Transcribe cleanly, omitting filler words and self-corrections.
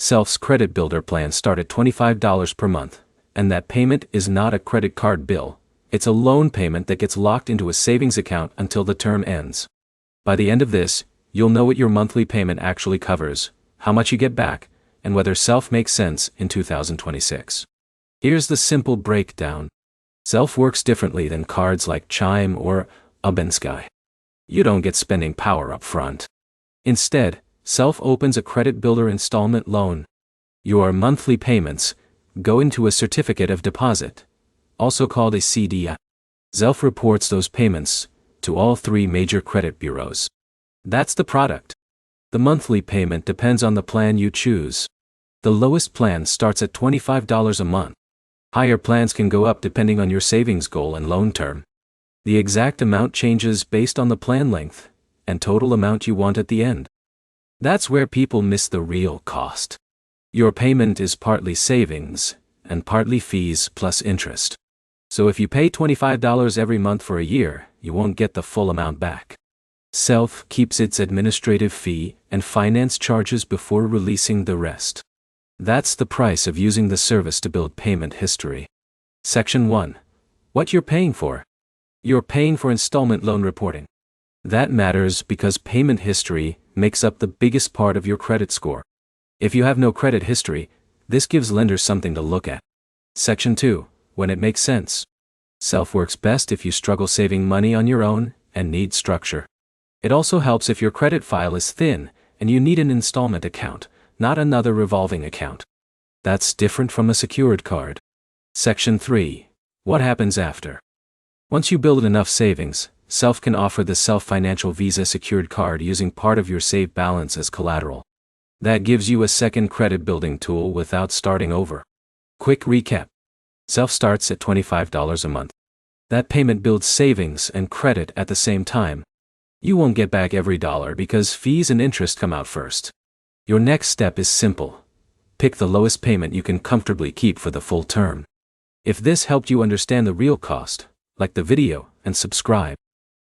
Self's Credit Builder plans start at $25 per month, and that payment is not a credit card bill, it's a loan payment that gets locked into a savings account until the term ends. By the end of this, you'll know what your monthly payment actually covers, how much you get back, and whether Self makes sense in 2026. Here's the simple breakdown. Self works differently than cards like Chime or Urbensky. You don't get spending power up front. Instead, Self opens a credit builder installment loan. Your monthly payments go into a certificate of deposit, also called a CDI. Self reports those payments to all 3 major credit bureaus. That's the product. The monthly payment depends on the plan you choose. The lowest plan starts at $25 a month. Higher plans can go up depending on your savings goal and loan term. The exact amount changes based on the plan length and total amount you want at the end. That's where people miss the real cost. Your payment is partly savings and partly fees plus interest. So if you pay $25 every month for a year, you won't get the full amount back. Self keeps its administrative fee and finance charges before releasing the rest. That's the price of using the service to build payment history. Section 1. What you're paying for. You're paying for installment loan reporting. That matters because payment history makes up the biggest part of your credit score. If you have no credit history, this gives lenders something to look at. Section 2. When it makes sense. Self works best if you struggle saving money on your own and need structure. It also helps if your credit file is thin and you need an installment account, not another revolving account. That's different from a secured card. Section 3. What happens after? Once you build enough savings, Self can offer the Self Financial Visa secured card using part of your saved balance as collateral. That gives you a second credit building tool without starting over. Quick recap. Self starts at $25 a month. That payment builds savings and credit at the same time. You won't get back every dollar because fees and interest come out first. Your next step is simple. Pick the lowest payment you can comfortably keep for the full term. If this helped you understand the real cost, like the video and subscribe.